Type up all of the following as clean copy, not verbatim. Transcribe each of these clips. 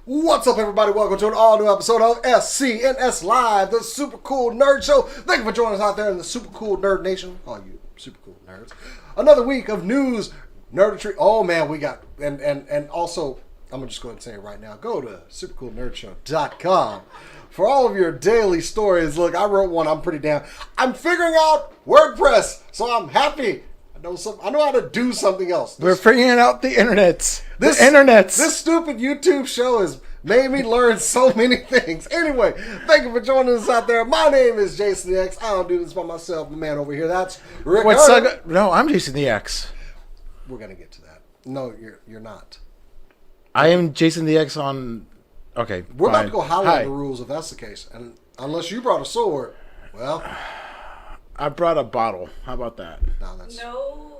What's up, everybody? Welcome to an all-new episode of SCNS Live, the Super Cool Nerd Show. Thank you for joining us out there in the Super Cool Nerd Nation. All you super cool nerds. Another week of news, nerdetry. Oh, man, we got... And also, I'm going to just go ahead and say it right now. Go to supercoolnerdshow.com for all of your daily stories. Look, I wrote one. I'm pretty damn... I'm figuring out WordPress, so I'm happy. I know how to do something else. We're figuring out the internets. This stupid YouTube show has made me learn so many things. Anyway, thank you for joining us out there. My name is Jason the X. I don't do this by myself. The man over here, that's Ric. No, I'm Jason the X. We're gonna get to that. No, you're not. I am Jason the X on. Okay, we're about to go highlight the rules if that's the case. And unless you brought a sword, well, I brought a bottle. How about that? No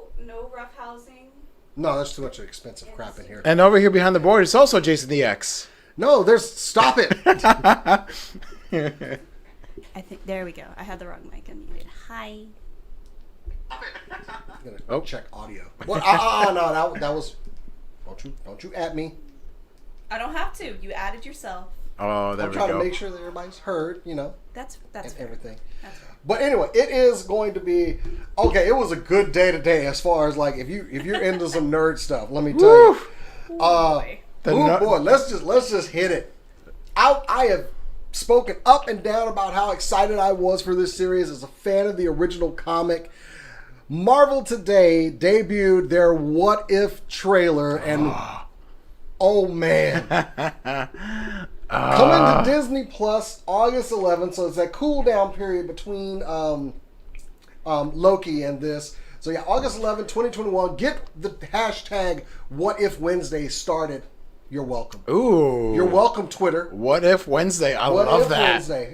roughhousing. No, that's too much expensive crap in here. And over here behind the board is also Jason the X. No, stop it. I think there we go. I had the wrong mic unmuted. Hi. I'm gonna check audio. What? No, that was. Don't you at me. I don't have to. You added yourself. Oh, there we go. I'm trying to make sure that everybody's heard. That's and fair. everything. That's fair. But anyway, it is going to be okay. It was a good day today as far as like if you're into some nerd stuff. Let me tell you. Boy, let's just hit it. I have spoken up and down about how excited I was for this series as a fan of the original comic. Marvel today debuted their What If trailer, and oh man. Coming to Disney Plus August 11th, so it's that cool down period between Loki and this. So yeah, August 11th, 2021. Get the hashtag What If Wednesday started. You're welcome. Ooh. You're welcome, Twitter. What If Wednesday? I love that. Wednesday.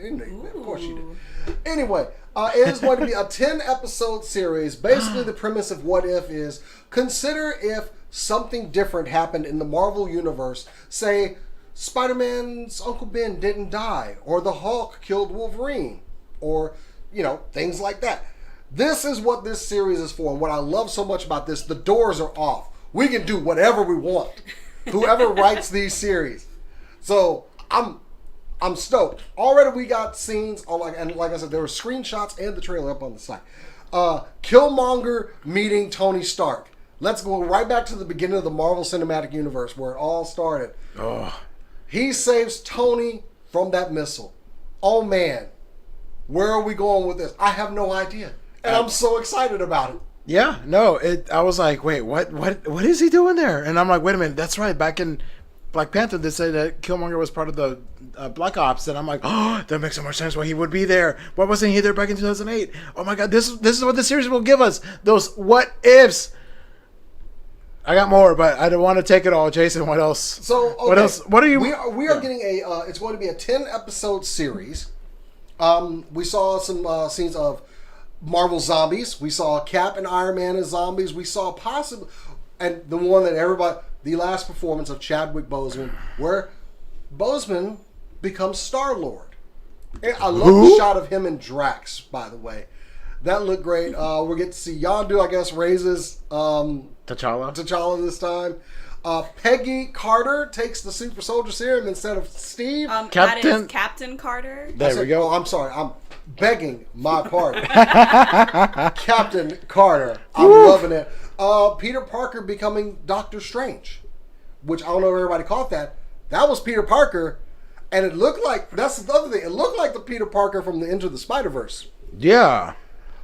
Of course you do. Anyway, it is going to be a 10-episode series. Basically, the premise of What If is consider if something different happened in the Marvel Universe. Say, Spider-Man's Uncle Ben didn't die, or the Hulk killed Wolverine, or, things like that. This is what this series is for. And what I love so much about this, the doors are off. We can do whatever we want. Whoever writes these series. So, I'm stoked. Already we got scenes, and like I said, there were screenshots and the trailer up on the site. Killmonger meeting Tony Stark. Let's go right back to the beginning of the Marvel Cinematic Universe where it all started. Oh. He saves Tony from that missile. Oh man, where are we going with this? I have no idea, and I'm so excited about it. Yeah, no, I was like, wait, what is he doing there? And I'm like, wait a minute, that's right. Back in Black Panther, they said that Killmonger was part of the Black Ops, and I'm like, oh, that makes so much sense why he would be there. Why wasn't he there back in 2008? Oh my God, this is what the series will give us. Those what ifs. I got more, but I don't want to take it all. Jason, what else? So, okay. What else? What are you? We are getting it's going to be a 10-episode series. We saw some scenes of Marvel zombies. We saw Cap and Iron Man as zombies. We saw and the one that the last performance of Chadwick Boseman, where Boseman becomes Star-Lord. And I love the shot of him and Drax, by the way. That looked great. We'll get to see Yondu, I guess, raises T'Challa this time. Peggy Carter takes the super soldier serum instead of Steve. That is Captain Carter. There we go. Oh, I'm sorry. I'm begging my pardon. Captain Carter. I'm loving it. Peter Parker becoming Doctor Strange, which I don't know if everybody caught that. That was Peter Parker, and it looked like, that's the other thing, it looked like the Peter Parker from the Into the Spider-Verse. Yeah.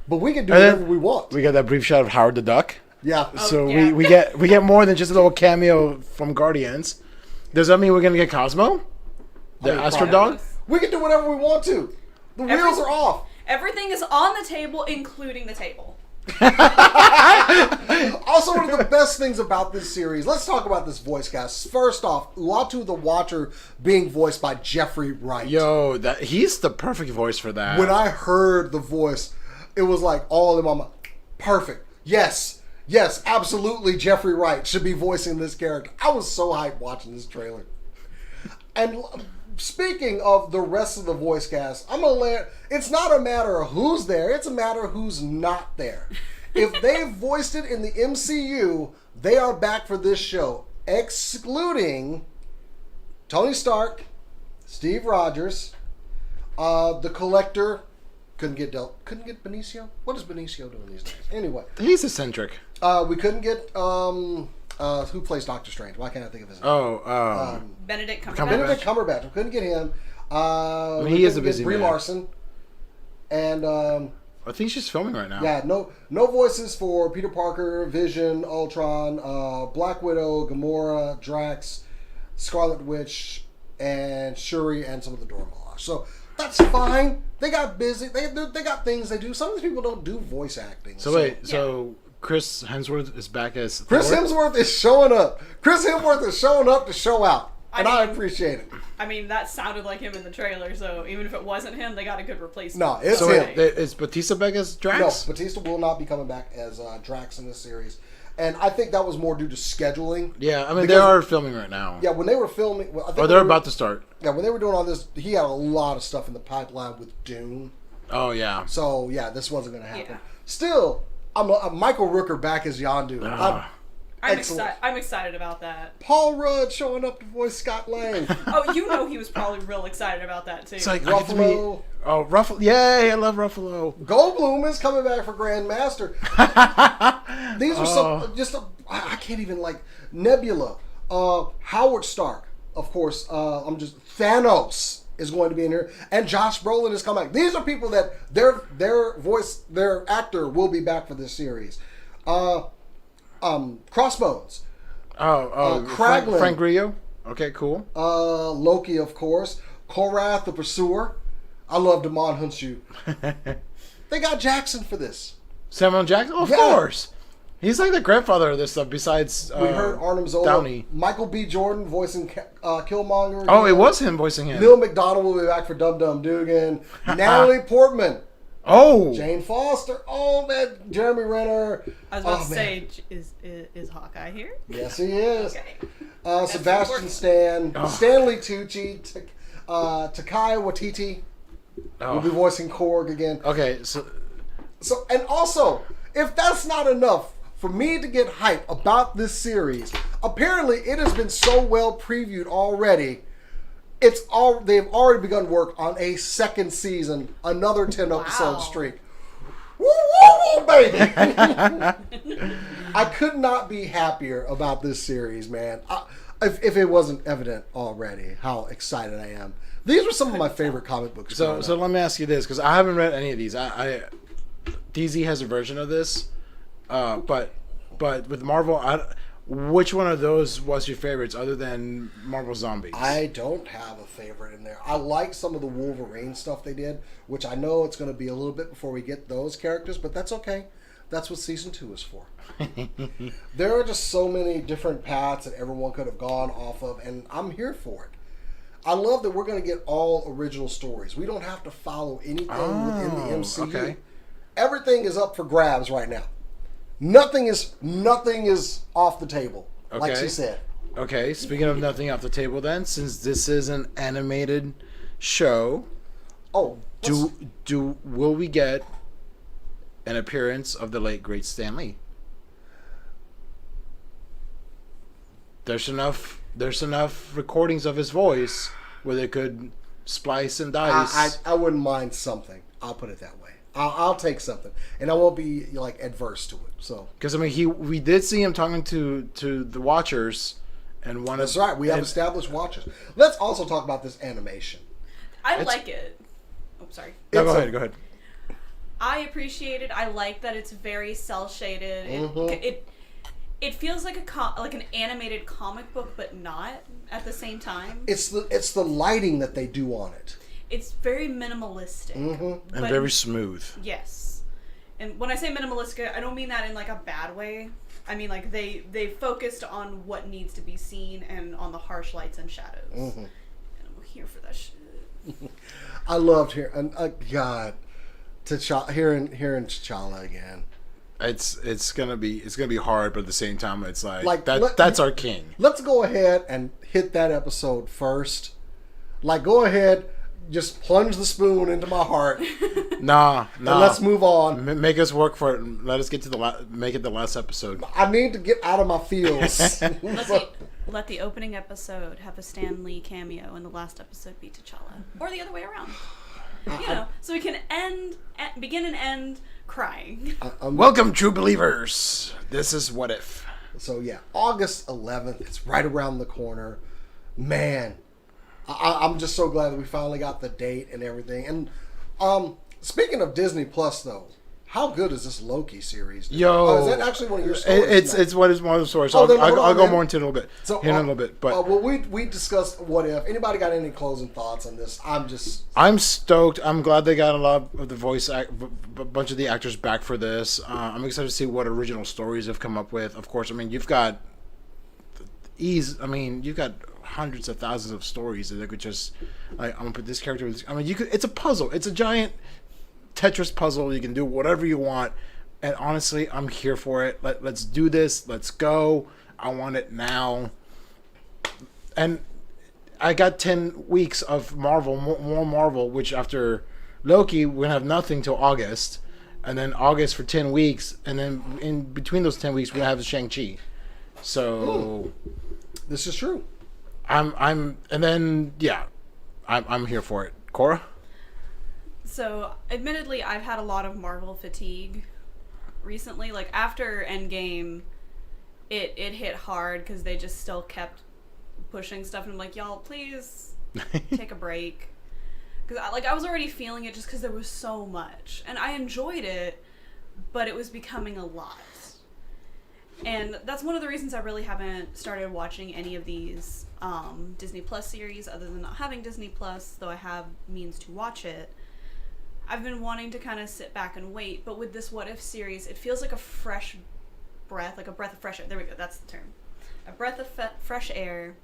But we can do whatever we want. We got that brief shot of Howard the Duck. Yeah. We get more than just a little cameo from Guardians. Does that mean we're gonna get Cosmo? The Astro Dog? We can do whatever we want to. The wheels are off. Everything is on the table, including the table. Also, one of the best things about this series, let's talk about this voice cast. First off, Uatu the Watcher being voiced by Jeffrey Wright. Yo, he's the perfect voice for that. When I heard the voice, it was like all in my mind. Perfect. Yes, absolutely. Jeffrey Wright should be voicing this character. I was so hyped watching this trailer. And speaking of the rest of the voice cast, it's not a matter of who's there, it's a matter of who's not there. If they voiced it in the MCU, they are back for this show, excluding Tony Stark, Steve Rogers, the Collector. Couldn't get Benicio. What is Benicio doing these days? Anyway, He's eccentric. we couldn't get who plays Doctor Strange. Why can't I think of his name? Benedict Cumberbatch. Benedict Cumberbatch. We couldn't get him. He is a busy Brie man. Larson. And I think she's filming right now. yeah, no voices for Peter Parker, Vision, Ultron, Black Widow, Gamora, Drax, Scarlet Witch, and Shuri, and some of the Dora Milaje. So that's fine. They got busy. They got things they do. Some of these people don't do voice acting. So wait, so Chris Hemsworth is back as Chris Thor? Hemsworth is showing up. Chris Hemsworth is showing up to show out. And I appreciate it. I mean, that sounded like him in the trailer, so even if it wasn't him, they got a good replacement. No, it's So him. wait, is Batista back as Drax? No, Batista will not be coming back as Drax in this series. And I think that was more due to scheduling. Yeah, I mean, Because- they are filming right now. Yeah, when they were filming... Well, I think Or they're about to start. Yeah, when they were doing all this, he had a lot of stuff in the pipeline with Dune. Oh, yeah. So, yeah, this wasn't going to happen. Yeah. Still, I'm Michael Rooker back as Yondu. I'm excited about that. Paul Rudd showing up to voice Scott Lang. Oh, you know he was probably real excited about that, too. It's like, I get to be... Ruffalo. Oh, Ruffalo. Yay, I love Ruffalo. Goldblum is coming back for Grandmaster. These are I can't even, Nebula. Howard Stark, of course. Thanos is going to be in here. And Josh Brolin is coming back. These are people that their actor will be back for this series. Crossbones. Kraglin. Frank Grillo. Okay, cool. Loki, of course. Korath the Pursuer. I love Damon Hunsu. They got Jackson for this. Samuel Jackson? Oh, of course. He's like the grandfather of this stuff besides We heard Arnim Zola. Downey. Michael B. Jordan voicing Killmonger. Oh, it was him voicing him. Neil McDonald will be back for Dum Dum Dugan. Natalie Portman. Oh. Jane Foster. Oh, man. Jeremy Renner. I was about to say, is Hawkeye here? Yes, he is. Okay. Sebastian important. Stan. Oh. Stanley Tucci. Takai Waititi will be voicing Korg again. Okay, So, and also, if that's not enough for me to get hype about this series, apparently it has been so well previewed already. They've already begun work on a second season, another 10-episode streak. Woo, woo, woo, baby! I could not be happier about this series, man. If it wasn't evident already how excited I am. These were some of my favorite comic books. So let me ask you this, because I haven't read any of these. DZ has a version of this, but with Marvel, which one of those was your favorites other than Marvel Zombies? I don't have a favorite in there. I like some of the Wolverine stuff they did, which I know it's going to be a little bit before we get those characters, but that's okay. That's what season 2 is for. There are just so many different paths that everyone could have gone off of, and I'm here for it. I love that we're going to get all original stories. We don't have to follow anything within the MCU. Okay. Everything is up for grabs right now. Nothing is off the table, like Okay. she said. Okay, speaking of nothing off the table then, since this is an animated show, Oh, will we get an appearance of the late great Stan Lee? There's enough recordings of his voice where they could splice and dice. I wouldn't mind something. I'll put it that way. I'll take something, and I won't be adverse to it. So Because I mean, we did see him talking to the Watchers, and one that's of right. We have established watches. Let's also talk about this animation. I like it. Oh, sorry. No, It's go a- ahead. Go ahead. I appreciate it. I like that it's very cell shaded. It feels like an animated comic book, but not at the same time. It's the lighting that they do on it. It's very minimalistic. And but- very smooth. Yes. And when I say minimalistic, I don't mean that in a bad way. I mean they focused on what needs to be seen and on the harsh lights and shadows. And I'm here for that shit. I loved hearing God, hearing T'Challa again. It's gonna be hard, but at the same time, it's Like, that's our king. Let's go ahead and hit that episode first. Go ahead, just plunge the spoon into my heart Nah. And let's move on. Make us work for it. Let us get to make it the last episode. I need to get out of my feels. Let the opening episode have a Stan Lee cameo and the last episode be T'Challa. Or the other way around. So we can begin and end crying. Welcome, true believers. This is What If. So yeah, August 11th. It's right around the corner. Man, I'm just so glad that we finally got the date and everything. And speaking of Disney Plus, though, how good is this Loki series? Yo, is that actually one of your stories? It's one of the stories. Oh, I'll go more into it a little bit. So, in a little bit, but well, we discussed What If. Anybody got any closing thoughts on this? I'm stoked. I'm glad they got a lot of a bunch of the actors back for this. I'm excited to see what original stories have come up with. Of course, I mean you've got hundreds of thousands of stories that they could just like. I'm gonna put this character. I mean, it's a puzzle. It's a giant Tetris puzzle. You can do whatever you want. And honestly, I'm here for it. Let's do this. Let's go. I want it now. And I got 10 weeks of Marvel, more Marvel, which after Loki, we're going to have nothing till August. And then August for 10 weeks. And then in between those 10 weeks, we're going to have Shang-Chi. So this is true. I'm here for it. Cora? So, admittedly, I've had a lot of Marvel fatigue recently. Like, after Endgame, it hit hard because they just still kept pushing stuff. And I'm like, y'all, please take a break. Because, I was already feeling it just because there was so much. And I enjoyed it, but it was becoming a lot. And that's one of the reasons I really haven't started watching any of these Disney Plus series, other than not having Disney Plus, though I have means to watch it. I've been wanting to kind of sit back and wait, but with this What If series, it feels like a fresh breath, like a breath of fresh air. There we go, that's the term. A breath of fresh air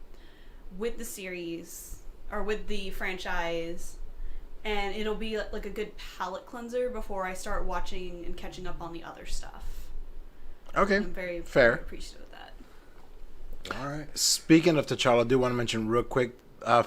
with the series, or with the franchise, and it'll be like a good palate cleanser before I start watching and catching up on the other stuff. Okay, I'm very appreciative of that. All right. Speaking of T'Challa, I do want to mention real quick,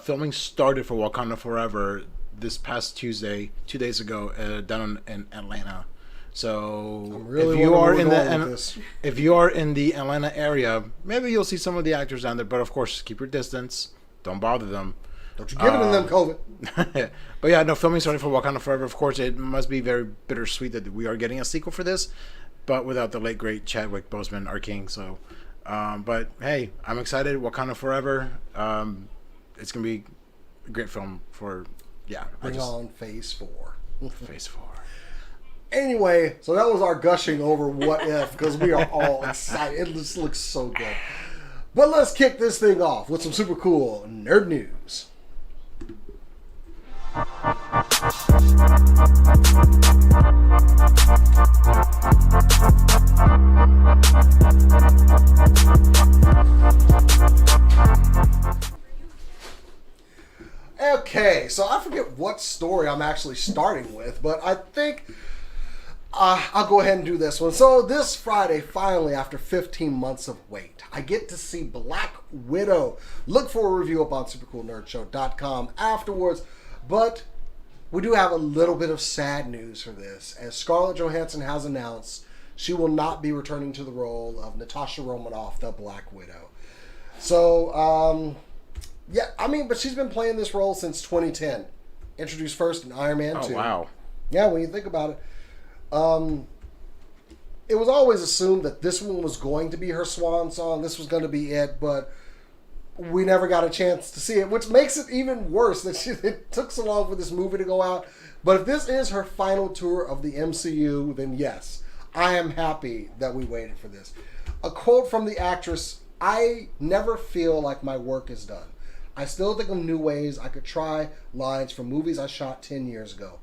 filming started for Wakanda Forever this past Tuesday, 2 days ago, down in Atlanta. So if you are in the Atlanta area, maybe you'll see some of the actors down there. But of course, keep your distance. Don't bother them. Don't you give it to them, COVID. But yeah, no, filming started for Wakanda Forever. Of course, it must be very bittersweet that we are getting a sequel for this, but without the late great Chadwick Boseman, our king. So, but hey, I'm excited. Wakanda Forever. It's gonna be a great film for. Yeah. Bring on Phase 4. Phase 4. Anyway, so that was our gushing over What If, because we are all excited. It just looks so good. But let's kick this thing off with some super cool nerd news. Okay, so I forget what story I'm actually starting with, but I think I'll go ahead and do this one. So this Friday, finally, after 15 months of wait, I get to see Black Widow. Look for a review up on supercoolnerdshow.com afterwards, but we do have a little bit of sad news for this, as Scarlett Johansson has announced she will not be returning to the role of Natasha Romanoff, the Black Widow. So, yeah, I mean, but she's been playing this role since 2010. Introduced first in Iron Man 2. Oh, wow. Yeah, when you think about it. It was always assumed that this one was going to be her swan song. This was going to be it, but we never got a chance to see it, which makes it even worse that it took so long for this movie to go out. But if this is her final tour of the MCU, then yes, I am happy that we waited for this. A quote from the actress: "I never feel like my work is done. I still think of new ways I could try lines from movies I shot 10 years ago.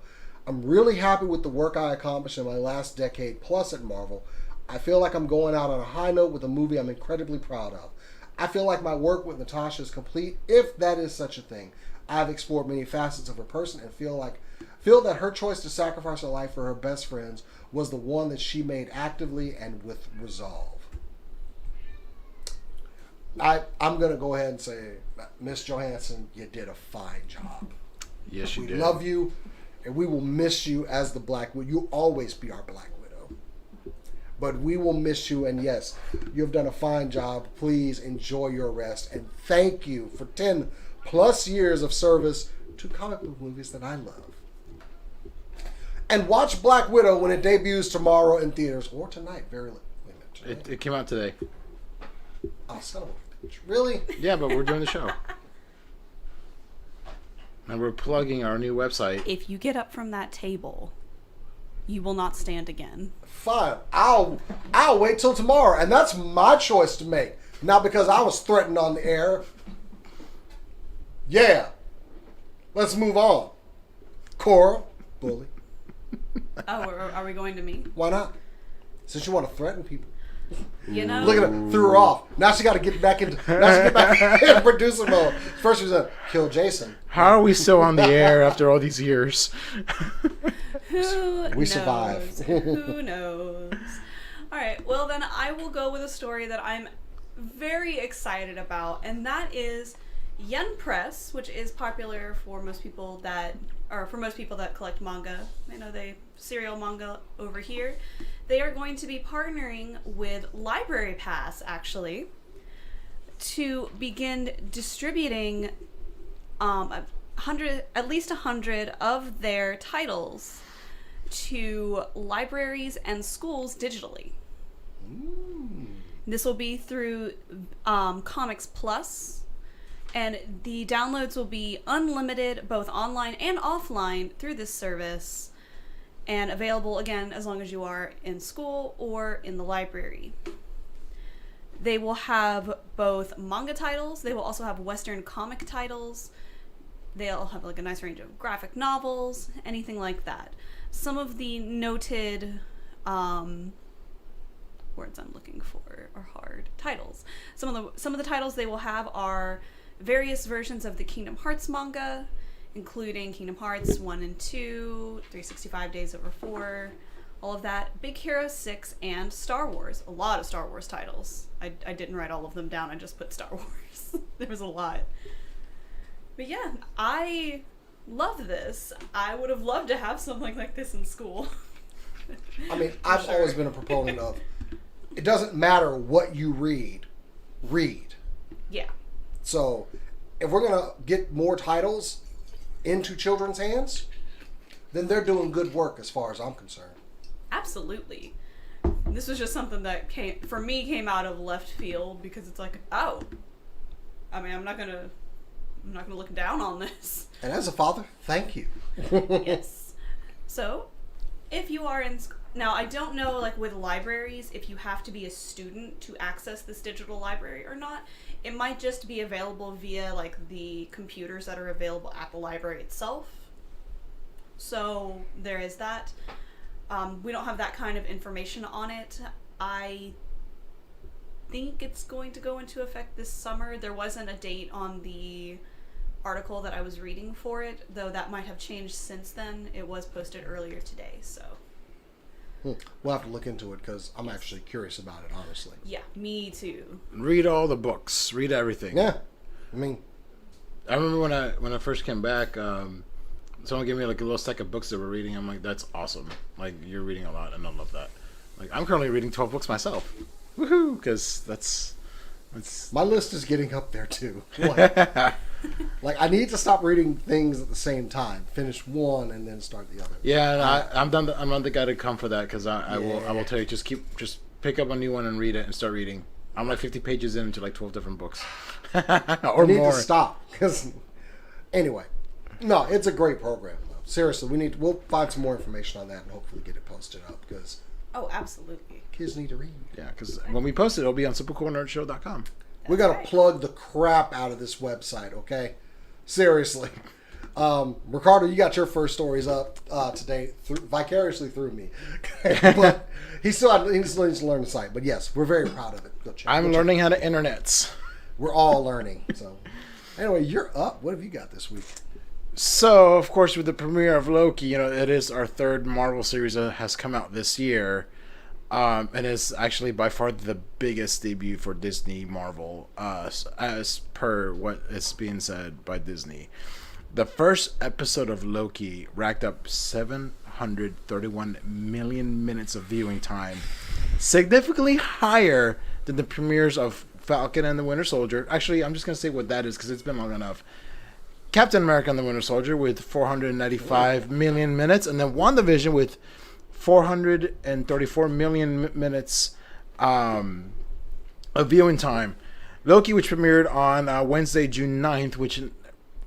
I'm really happy with the work I accomplished in my last decade plus at Marvel. I feel like I'm going out on a high note with a movie I'm incredibly proud of. I feel like my work with Natasha is complete, if that is such a thing. I've explored many facets of her person and feel that her choice to sacrifice her life for her best friends was the one that she made actively and with resolve." I'm going to go ahead and say, Miss Johansson, you did a fine job. Yes, you did. We love you, And we will miss you as the Black Widow. You'll always be our Black Widow. But we will miss you, and yes, you've done a fine job. Please enjoy your rest, and thank you for 10 plus years of service to comic book movies that I love. And watch Black Widow when it debuts tomorrow in theaters, or tonight. It came out today. Oh, son of a bitch. Really? Yeah, but we're doing the show. And we're plugging our new website. If you get up from that table, you will not stand again. Fine. I'll wait till tomorrow, and that's my choice to make. Not because I was threatened on the air. Yeah. Let's move on. Cora, bully. Oh, are we going to me? Why not? Since you want to threaten people. You know? Look at her, threw her off. Now she got to get back into producer mode. First she was going to kill Jason. How are we still on the air after all these years? We survived. Who knows? All right. Well, then I will go with a story that I'm very excited about, and that is Yen Press, which is popular for most people that collect manga. I know they serial manga over here. They are going to be partnering with Library Pass, actually, to begin distributing at least 100 of their titles to libraries and schools digitally. Ooh. This will be through Comics Plus, and the downloads will be unlimited, both online and offline, through this service, and available, again, as long as you are in school or in the library. They will have both manga titles. They will also have Western comic titles. They'll have like a nice range of graphic novels, anything like that. Some of the noted words I'm looking for are hard titles. Some of the titles they will have are various versions of the Kingdom Hearts manga, including Kingdom Hearts 1 and 2, 365 Days Over 4, all of that, Big Hero 6, and Star Wars. A lot of Star Wars titles. I didn't write all of them down, I just put Star Wars. There was a lot. But yeah, I love this. I would have loved to have something like this in school. I mean, I've always been a proponent of, it doesn't matter what you read. Yeah. So, if we're going to get more titles into children's hands, then they're doing good work as far as I'm concerned. Absolutely. This was just something that came out of left field, because it's like, oh, I mean, I'm not gonna look down on this. And as a father, thank you. Yes. So, if you are now, I don't know, like with libraries, if you have to be a student to access this digital library or not. It might just be available via like the computers that are available at the library itself. So there is that. We don't have that kind of information on it. I think it's going to go into effect this summer. There wasn't a date on the article that I was reading for it, though that might have changed since then. It was posted earlier today, so. We'll have to look into it because I'm actually curious about it, honestly. Yeah, me too. Read all the books. Read everything. Yeah. I mean, I remember when I first came back, someone gave me like a little stack of books that we're reading. I'm like, that's awesome. Like, you're reading a lot, and I love that. Like, I'm currently reading 12 books myself. Woohoo! Because that's my list is getting up there too. Like I need to stop reading things at the same time. Finish one and then start the other. Yeah, I'm done. I'm not the guy to come for that, because I will tell you, just pick up a new one and read it and start reading. I'm like 50 pages into like 12 different books, or I need more. to stop because anyway, no, it's a great program though. Seriously, we'll find some more information on that and hopefully get it posted up because Absolutely. Kids need to read. Yeah, because when we post it, it'll be on simplecoolnerdshow.com. We got to plug the crap out of this website, okay? Seriously. Ricardo, you got your first stories up today vicariously through me. But he still needs to learn the site. But yes, we're very proud of it. Go check. I'm learning how to internets. We're all learning. So anyway, you're up. What have you got this week? So, of course, with the premiere of Loki, it is our third Marvel series that has come out this year. And is actually by far the biggest debut for Disney Marvel, as per what is being said by Disney. The first episode of Loki racked up 731 million minutes of viewing time, significantly higher than the premieres of Falcon and the Winter Soldier. Actually, I'm just going to say what that is because it's been long enough. Captain America and the Winter Soldier with 495 million minutes, and then WandaVision with 434 million minutes of viewing time. Loki, which premiered on Wednesday, June 9th, which,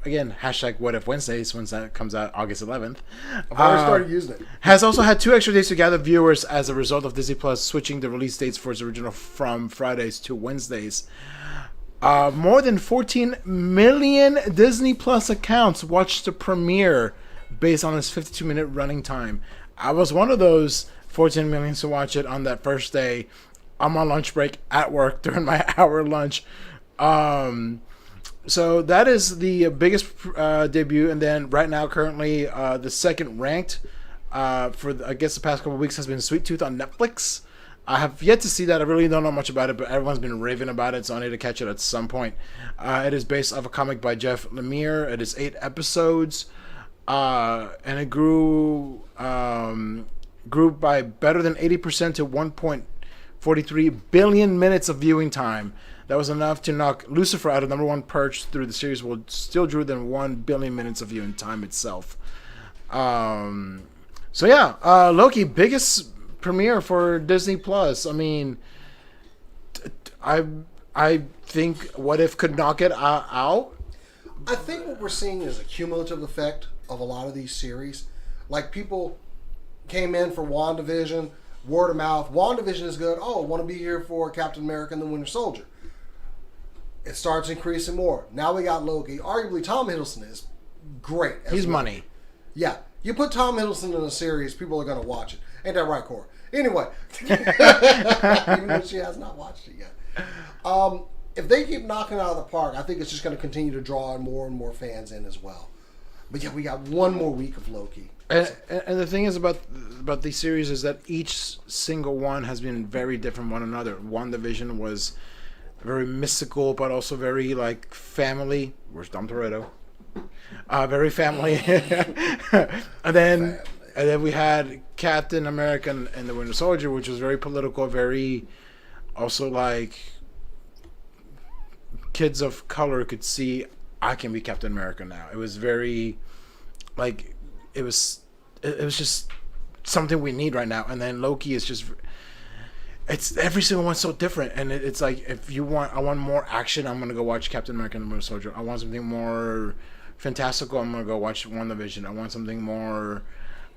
again, hashtag What If Wednesdays, once that comes out August 11th. I've already started using it. Has also had 2 extra days to gather viewers as a result of Disney Plus switching the release dates for its original from Fridays to Wednesdays. More than 14 million Disney Plus accounts watched the premiere based on its 52-minute running time. I was one of those 14 million to watch it on that first day. I'm on lunch break at work during my hour lunch. So that is the biggest debut. And then right now, currently, the second ranked for, I guess, the past couple of weeks has been Sweet Tooth on Netflix. I have yet to see that. I really don't know much about it, but everyone's been raving about it, so I need to catch it at some point. It is based off a comic by Jeff Lemire. It is 8 episodes, and it grew by better than 80% to 1.43 billion minutes of viewing time. That was enough to knock Lucifer out of #1 perch through the series, will still drew than 1 billion minutes of viewing time itself. So yeah, Loki, biggest premiere for Disney Plus. I mean, I think What If could knock it out. I think what we're seeing is a cumulative effect of a lot of these series. Like, people came in for WandaVision, word of mouth. WandaVision is good. Oh, I want to be here for Captain America and the Winter Soldier. It starts increasing more. Now we got Loki. Arguably, Tom Hiddleston is great. He's money. Yeah. You put Tom Hiddleston in a series, people are going to watch it. Ain't that right, Cora? Anyway. Even though she has not watched it yet. If they keep knocking it out of the park, I think it's just going to continue to draw in more and more fans in as well. But yeah, we got one more week of Loki. And the thing is about these series is that each single one has been very different from one another. WandaVision was very mystical, but also very like family. Where's Dom Toretto? Very family. and then we had Captain America and the Winter Soldier, which was very political, very also like kids of color could see I can be Captain America now. It was very like it was just something we need right now. And then Loki is just, it's every single one's so different, and it's like, if you want, I want more action, I'm gonna go watch Captain America and the Winter Soldier. I want something more fantastical, I'm gonna go watch WandaVision. I want something more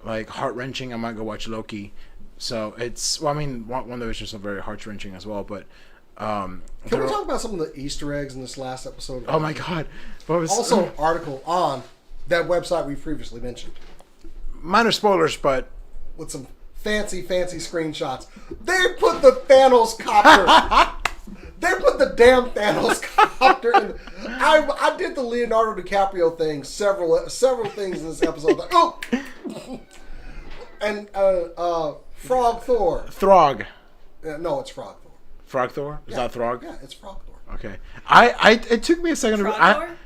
like heart wrenching, I might go watch Loki. So it's, well, I mean, WandaVision is very heart wrenching as well, but can we talk about some of the Easter eggs in this last episode? Oh my God! What was also article on that website we previously mentioned. Minor spoilers, but with some fancy screenshots. They put the Thanos copter. They put the damn Thanos copter in. I did the Leonardo DiCaprio thing, several things in this episode. Like, oh! And Frog Thor. Throg. No, it's Frog Thor. Frog Thor? Is that Throg? Yeah, it's Frog Thor. Okay. It took me a second Frog to... Thor?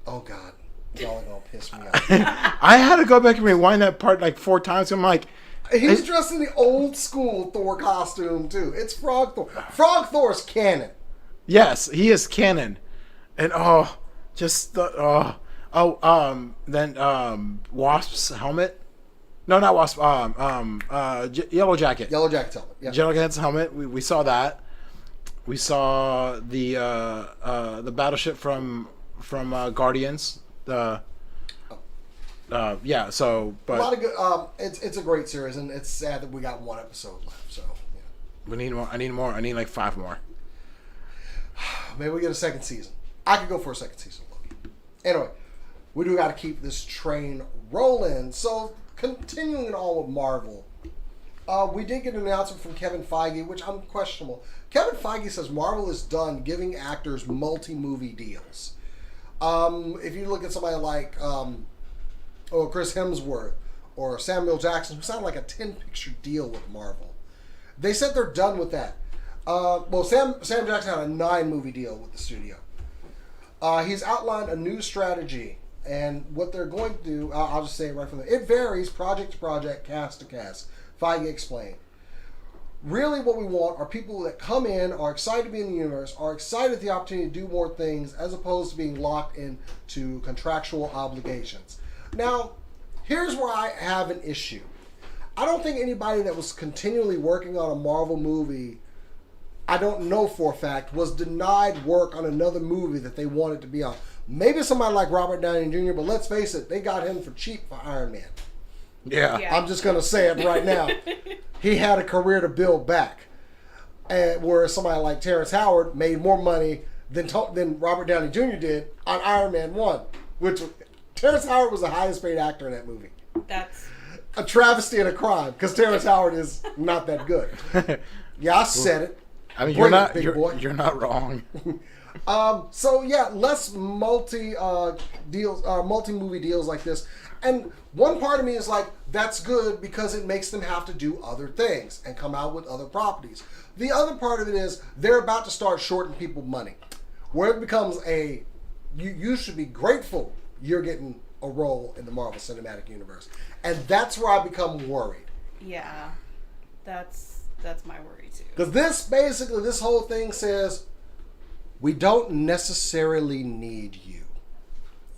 Oh God. Y'all are gonna piss me off. I had to go back and rewind that part like 4 times. I'm like... He's dressed in the old school Thor costume too. It's Frog Thor. Frog Thor's canon. Yes, he is canon. And then Wasp's helmet. No, not Wasp. Yellow Jacket. Yellow Jacket's helmet. Yeah. Yellow Jacket's helmet. We saw that. We saw the battleship from Guardians. So but a lot of good. It's a great series, and it's sad that we got 1 episode left. So yeah. We need more. I need more. I need like 5 more. Maybe we get a second season. I could go for a second season. Anyway, we do got to keep this train rolling. So continuing on with Marvel, we did get an announcement from Kevin Feige, which I'm questionable. Kevin Feige says Marvel is done giving actors multi-movie deals. If you look at somebody like Chris Hemsworth or Samuel Jackson, who signed like a 10-picture deal with Marvel, they said they're done with that. Sam Jackson had a 9-movie deal with the studio. He's outlined a new strategy And what they're going to do, I'll just say it right from there. It varies project to project, cast to cast. Feige explained. Really what we want are people that come in, are excited to be in the universe, are excited at the opportunity to do more things as opposed to being locked into contractual obligations. Now, here's where I have an issue. I don't think anybody that was continually working on a Marvel movie, I don't know for a fact, was denied work on another movie that they wanted to be on. Maybe somebody like Robert Downey Jr., but let's face it, they got him for cheap for Iron Man. Yeah. I'm just going to say it right now. He had a career to build back. And whereas somebody like Terrence Howard made more money than Robert Downey Jr. did on Iron Man 1. Which, Terrence Howard was the highest paid actor in that movie. That's a travesty and a crime, because Terrence Howard is not that good. Yeah, I said it. I mean, Bring you're not wrong. So yeah, less multi-movie deals like this. And one part of me is like, that's good because it makes them have to do other things and come out with other properties. The other part of it is they're about to start shorting people money, where it becomes you should be grateful you're getting a role in the Marvel Cinematic Universe, and that's where I become worried. Yeah, that's my worry too. Because this whole thing says, we don't necessarily need you.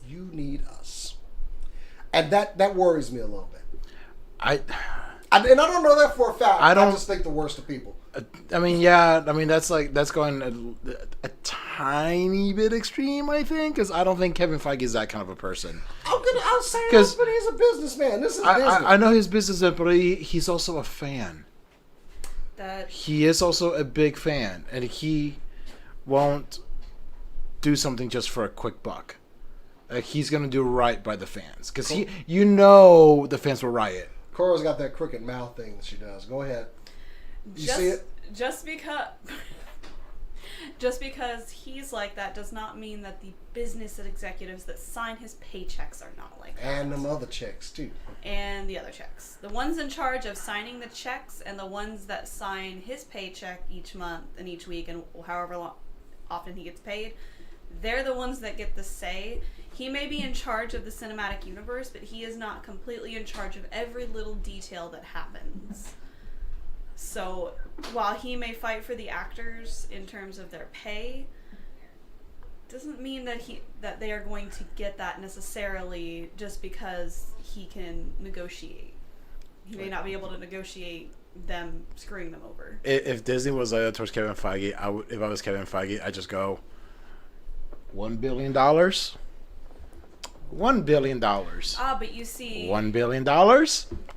You need us. And that worries me a little bit. And I don't know that for a fact. I just think the worst of people. I mean, yeah. I mean, that's going a tiny bit extreme, I think, because I don't think Kevin Feige is that kind of a person. I'll say this, but he's a businessman. This is business. I know his business, but he's also a fan. He is also a big fan, and he won't do something just for a quick buck. He's gonna do right by the fans, because the fans will riot. Cora's got that crooked mouth thing that she does. Go ahead. You see it? Just because he's like that does not mean that the business executives that sign his paychecks are not like that. And them other checks too. And the other checks. The ones in charge of signing the checks and the ones that sign his paycheck each month and each week and however often he gets paid, they're the ones that get the say. He may be in charge of the cinematic universe, but he is not completely in charge of every little detail that happens. So while he may fight for the actors in terms of their pay, doesn't mean that they are going to get that necessarily just because he can negotiate. He may not be able to negotiate them screwing them over. If Disney was like that towards Kevin Feige, if I was Kevin Feige, I'd just go $1 billion. $1 billion. But you see, $1 billion,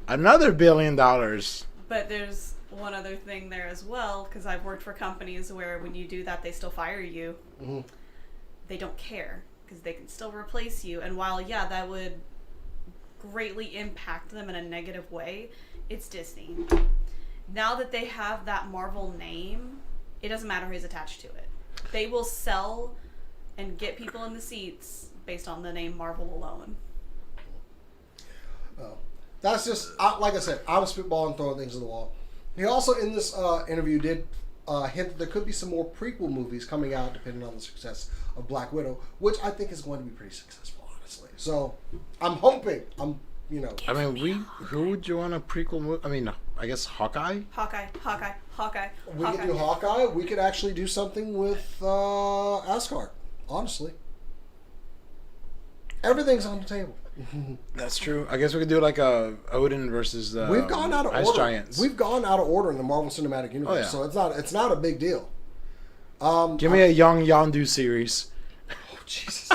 another $1 billion. But there's one other thing there as well, because I've worked for companies where when you do that, they still fire you. Mm-hmm. They don't care because they can still replace you. And while that would greatly impact them in a negative way, it's Disney. Now that they have that Marvel name, it doesn't matter who's attached to it. They will sell and get people in the seats based on the name Marvel alone. That's just, like I said, I'm spitballing, throwing things at the wall. He also, in this interview, did hint that there could be some more prequel movies coming out depending on the success of Black Widow, which I think is going to be pretty successful, honestly. So, I'm hoping, I mean, who would you want a prequel movie? I mean, I guess Hawkeye? Hawkeye. We could do Hawkeye. We could actually do something with Asgard, honestly. Everything's on the table. That's true. I guess we could do like a Odin versus the We've gone out of Ice order. Giants. We've gone out of order in the Marvel Cinematic Universe, so it's not a big deal. Give me a Young Yondu series. Oh Jesus!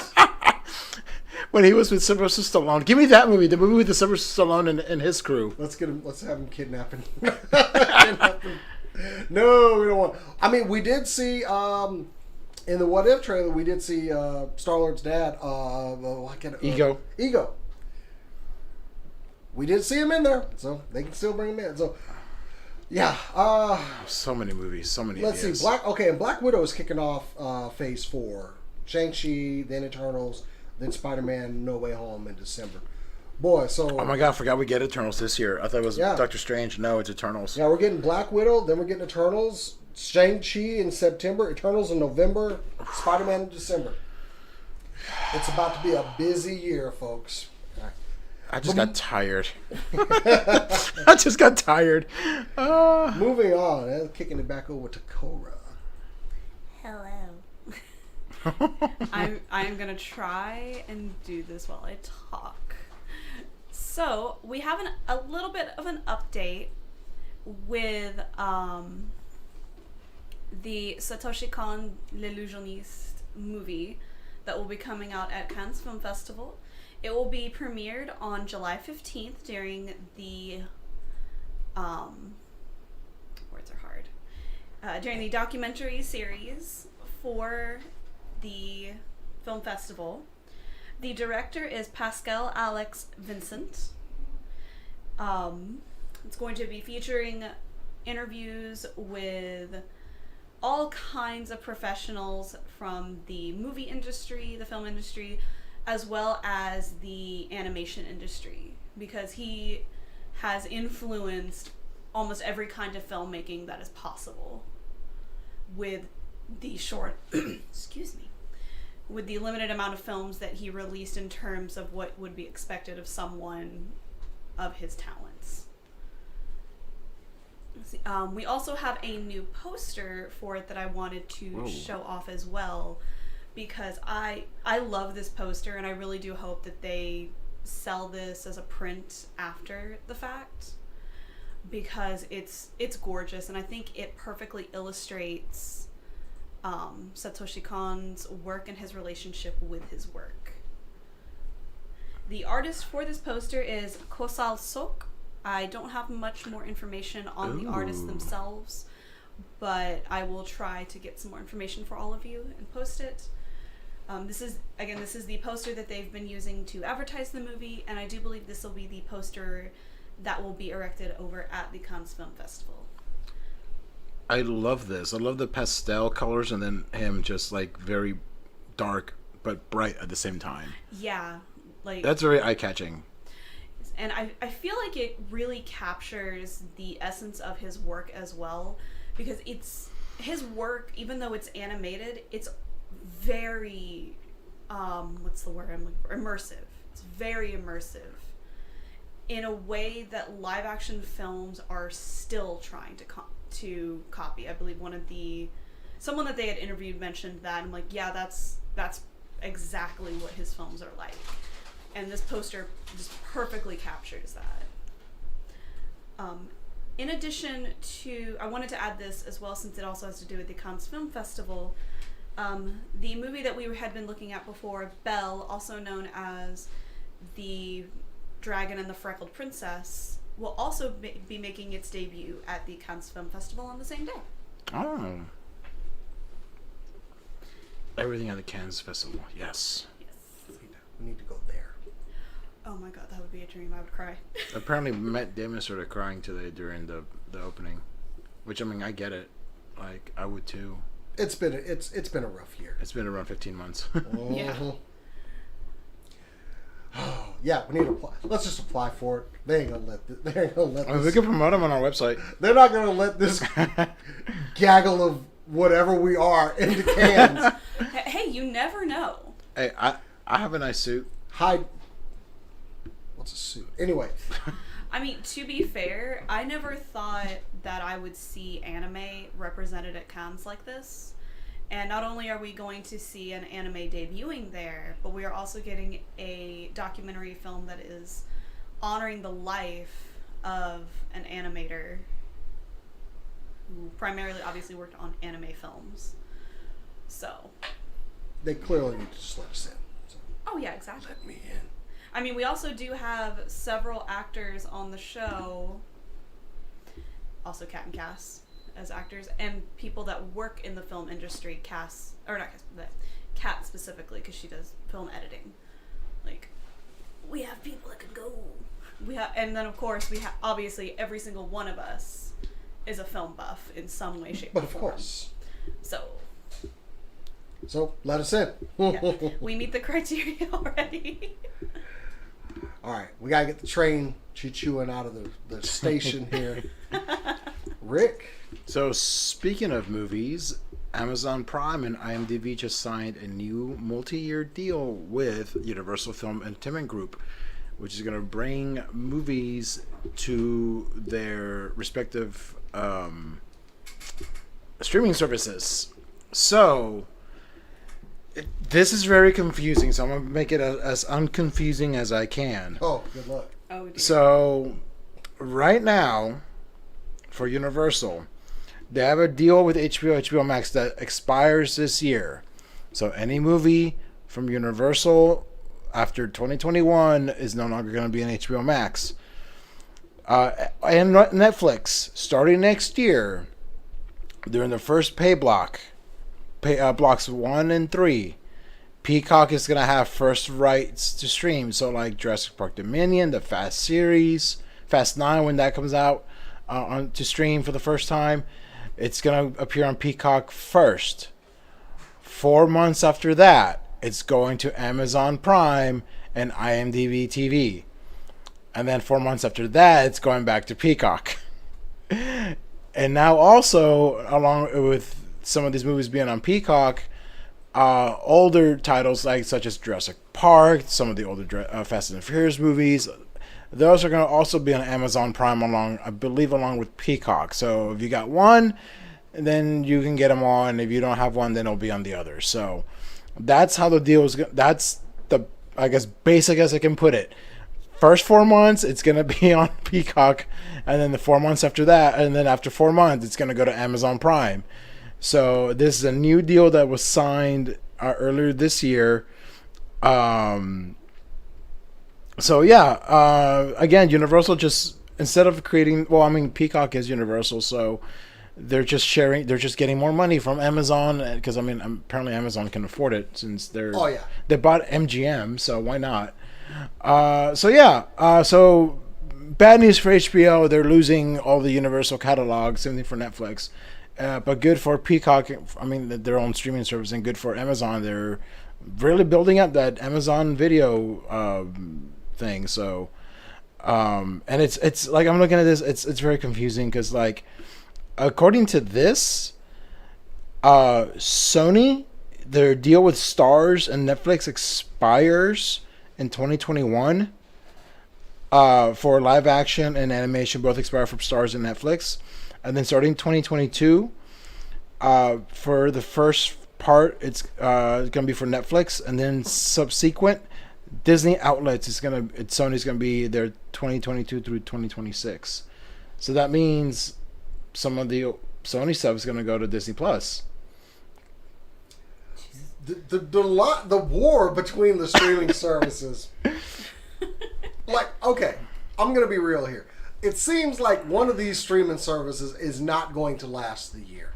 When he was with Sylvester Stallone, give me that movie. The movie with the Sylvester Stallone and his crew. Let's have him kidnapping. No, we don't want. I mean, we did see. In the What If trailer, we did see Star-Lord's dad, Ego. We did see him in there, so they can still bring him in. So, yeah. So many movies, so many Let's ideas. see. And Black Widow is kicking off Phase 4. Shang-Chi, then Eternals, then Spider-Man No Way Home in December. Boy, so... Oh my god, I forgot we get Eternals this year. I thought it was Doctor Strange. No, it's Eternals. Yeah, we're getting Black Widow, then we're getting Eternals... Shang-Chi in September, Eternals in November, Spider-Man in December. It's about to be a busy year, folks. I just got tired. I just got tired. Moving on, and kicking it back over to Cora. Hello. I'm gonna try and do this while I talk. So we have a little bit of an update with the Satoshi Kon l'Illusionniste movie that will be coming out at Cannes Film Festival. It will be premiered on July 15th during the words are hard. During the documentary series for the film festival. The director is Pascal Alex Vincent. It's going to be featuring interviews with all kinds of professionals from the movie industry, the film industry, as well as the animation industry, because he has influenced almost every kind of filmmaking that is possible with the short, excuse me, with the limited amount of films that he released in terms of what would be expected of someone of his talents. We also have a new poster for it that I wanted to show off as well, because I love this poster, and I really do hope that they sell this as a print after the fact, because it's gorgeous, and I think it perfectly illustrates Satoshi Kon's work and his relationship with his work. The artist for this poster is Kosal Sok. I don't have much more information on the artists themselves, but I will try to get some more information for all of you and post it. This is the poster that they've been using to advertise the movie, and I do believe this will be the poster that will be erected over at the Cannes Film Festival. I love this. I love the pastel colors, and then him just like very dark but bright at the same time. Yeah, like that's very eye-catching. And I feel like it really captures the essence of his work as well, because it's his work, even though it's animated, it's very what's the word I'm looking for? Immersive. It's very immersive in a way that live action films are still trying to copy. I believe someone that they had interviewed mentioned that, and I'm like, yeah, that's exactly what his films are like. And this poster just perfectly captures that. In addition to, I wanted to add this as well, since it also has to do with the Cannes Film Festival. The movie that we had been looking at before, Belle, also known as The Dragon and the Freckled Princess, will also be making its debut at the Cannes Film Festival on the same day. Oh. Everything at the Cannes Festival, yes. We need to go there. Oh my god, that would be a dream. I would cry. Apparently, Matt Damon started crying today during the opening, which, I mean, I get it. Like, I would too. It's been a rough year. It's been around 15 months. Yeah. Yeah, we need to apply. Let's just apply for it. They ain't gonna let this. We can promote them on our website. They're not gonna let this gaggle of whatever we are into cans. Hey, you never know. Hey, I have a nice suit. What's a suit? Anyway. I mean, to be fair, I never thought that I would see anime represented at Cannes like this. And not only are we going to see an anime debuting there, but we are also getting a documentary film that is honoring the life of an animator who primarily obviously worked on anime films. So. They clearly need to just let us in. So. Oh, yeah, exactly. Let me in. I mean, we also do have several actors on the show, also Kat and Cass as actors, and people that work in the film industry, Kat specifically, because she does film editing. Like, we have people that can go. And then of course obviously every single one of us is a film buff in some way, shape, or form. But of course. So let us in. Yeah, we meet the criteria already. All right, we gotta get the train choo-chooing out of the station here. Rick? So speaking of movies, Amazon Prime and IMDb just signed a new multi-year deal with Universal Film Entertainment Group, which is going to bring movies to their respective streaming services. So this is very confusing, so I'm going to make it as unconfusing as I can. Oh, good luck. Oh, dear. So right now, for Universal, they have a deal with HBO Max that expires this year. So any movie from Universal after 2021 is no longer going to be on HBO Max. And Netflix, starting next year, during the first pay block, blocks 1 and 3, Peacock is going to have first rights to stream. So like Jurassic Park Dominion, the Fast series, Fast 9 when that comes out to stream for the first time, it's going to appear on Peacock first. 4 months after that, it's going to Amazon Prime and IMDb TV. And then 4 months after that, it's going back to Peacock. And now also, along with some of these movies being on Peacock, older titles such as Jurassic Park, some of the older Fast and Furious movies, those are going to also be on Amazon Prime along with Peacock. So if you got one, then you can get them all, and if you don't have one, then it'll be on the other. So that's how the deal is. That's the, I guess, basic as I can put it. First 4 months, it's going to be on Peacock, and then the 4 months after that, and then after 4 months, it's going to go to Amazon Prime. So this is a new deal that was signed earlier this year. So yeah, again, Universal just, instead of creating, well, I mean, Peacock is Universal, so they're just getting more money from Amazon, because I mean, apparently Amazon can afford it since they bought MGM, so why not? So bad news for HBO, they're losing all the Universal catalog, same thing for Netflix. But good for Peacock, I mean, their own streaming service, and good for Amazon. They're really building up that Amazon video thing. So, and it's like, I'm looking at this, it's very confusing, because like, according to this, Sony, their deal with Starz and Netflix expires in 2021. For live action and animation, both expire for Starz and Netflix. And then starting 2022, for the first part, it's going to be for Netflix, and then subsequent Disney outlets, Sony's going to be their 2022 through 2026. So that means some of the Sony stuff is going to go to Disney Plus. The war between the streaming services. Like, okay, I'm going to be real here. It seems like one of these streaming services is not going to last the year.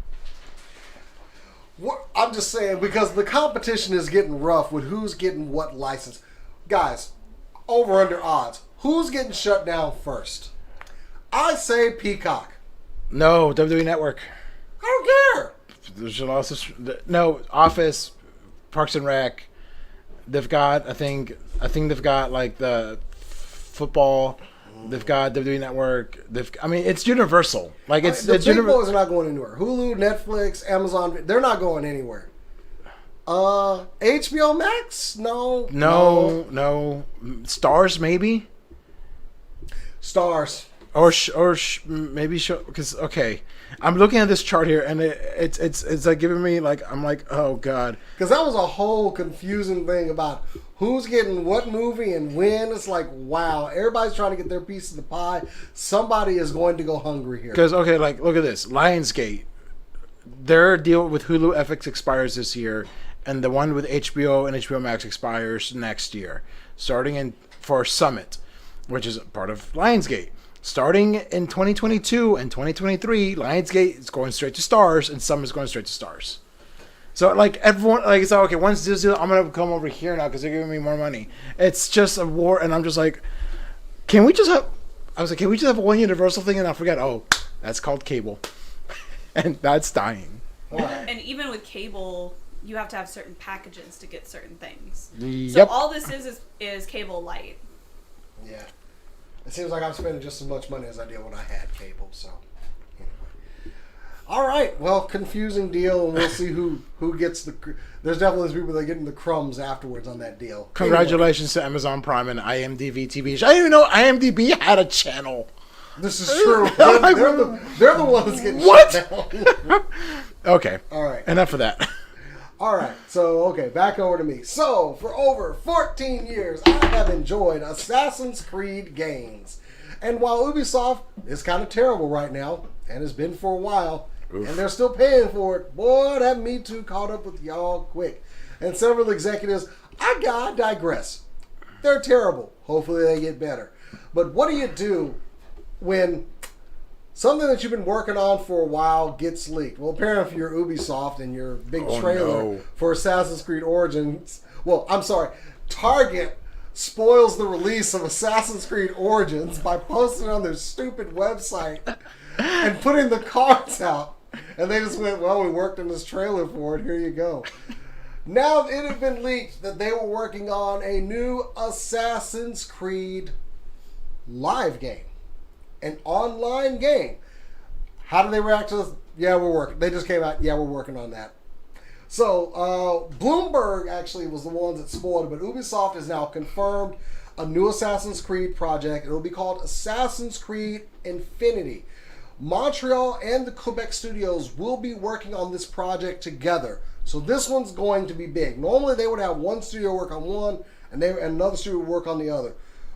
I'm just saying, because the competition is getting rough with who's getting what license. Guys, over under odds, who's getting shut down first? I say Peacock. No, WWE Network. I don't care. There should also Office, Parks and Rec. They've got, I think they've got like the football. They've got WWE Network. I mean, it's universal. Like it's the big boys are not going anywhere. Hulu, Netflix, Amazon, they're not going anywhere. HBO Max? No. Starz maybe. Starz. Or maybe show, because okay, I'm looking at this chart here, and it's like giving me like, I'm like, oh god, because that was a whole confusing thing about who's getting what movie and when. It's like, wow, everybody's trying to get their piece of the pie. Somebody is going to go hungry here. Because okay, like look at this, Lionsgate, their deal with Hulu FX expires this year, and the one with HBO and HBO Max expires next year, starting for Summit, which is part of Lionsgate. Starting in 2022 and 2023, Lionsgate is going straight to Starz, and Summit is going straight to Starz. So, like, everyone, like, it's like, okay, once this deal, I'm going to come over here now because they're giving me more money. It's just a war, and I'm just like, can we just have one Universal thing? And I forget, oh, that's called cable. And that's dying. And even with cable, you have to have certain packages to get certain things. Yep. So all this is cable light. Yeah. It seems like I'm spending just as much money as I did when I had cable, so anyway. All right, well, confusing deal, and we'll see who gets the. There's definitely people that are getting the crumbs afterwards on that deal. Congratulations to Amazon Prime and IMDb TV. I didn't even know IMDb had a channel. This is true. They're the ones that's getting What? shut down. Okay. All right. Enough of that. All right, so, okay, back over to me. So, for over 14 years, I have enjoyed Assassin's Creed games. And while Ubisoft is kind of terrible right now, and has been for a while, and they're still paying for it, boy, that Me Too caught up with y'all quick. And several executives, I digress. They're terrible. Hopefully they get better. But what do you do when something that you've been working on for a while gets leaked? Well, apparently if you're Ubisoft and your big trailer for Assassin's Creed Origins, well, I'm sorry, Target spoils the release of Assassin's Creed Origins by posting it on their stupid website and putting the cards out. And they just went, well, we worked on this trailer for it, here you go. Now it had been leaked that they were working on a new Assassin's Creed live game. An online game. How do they react to this? Yeah, we're working. They just came out, yeah, we're working on that. So, Bloomberg actually was the ones that spoiled it, but Ubisoft has now confirmed a new Assassin's Creed project. It will be called Assassin's Creed Infinity. Montreal and the Quebec studios will be working on this project together. So this one's going to be big. Normally they would have one studio work on one and another studio work on the other.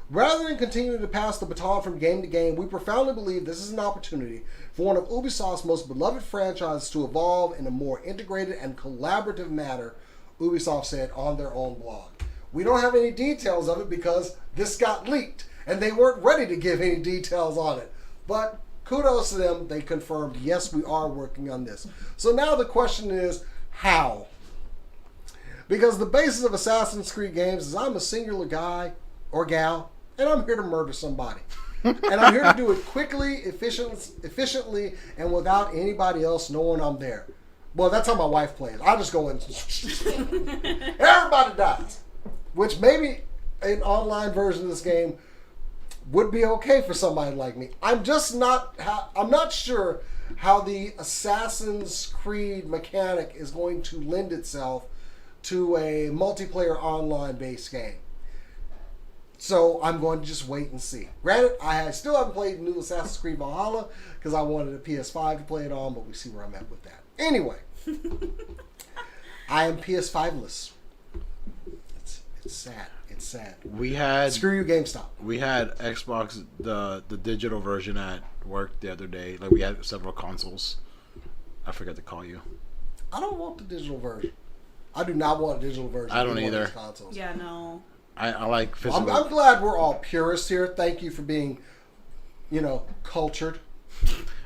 Rather than continuing to pass the baton from game to game, we profoundly believe this is an opportunity for one of Ubisoft's most beloved franchises to evolve in a more integrated and collaborative manner, Ubisoft said on their own blog. We don't have any details of it because this got leaked, and they weren't ready to give any details on it. But kudos to them, they confirmed, yes, we are working on this. So now the question is, how? Because the basis of Assassin's Creed games is I'm a singular guy or gal, and I'm here to murder somebody. And I'm here to do it quickly, efficiently, and without anybody else knowing I'm there. Well, that's how my wife plays. I just go in. Everybody dies. Which maybe an online version of this game would be okay for somebody like me. I'm not sure how the Assassin's Creed mechanic is going to lend itself to a multiplayer online based game. So I'm going to just wait and see. Granted, I still haven't played new Assassin's Creed Valhalla because I wanted a PS5 to play it on, but we see where I'm at with that. Anyway, I am PS5-less. It's sad. It's sad. Screw you, GameStop. We had Xbox, the digital version at work the other day. Like, we had several consoles. I forgot to call you. I don't want the digital version. I do not want a digital version. I don't either. Consoles. Yeah, no. I like physical. I'm glad we're all purists here. Thank you for being, cultured.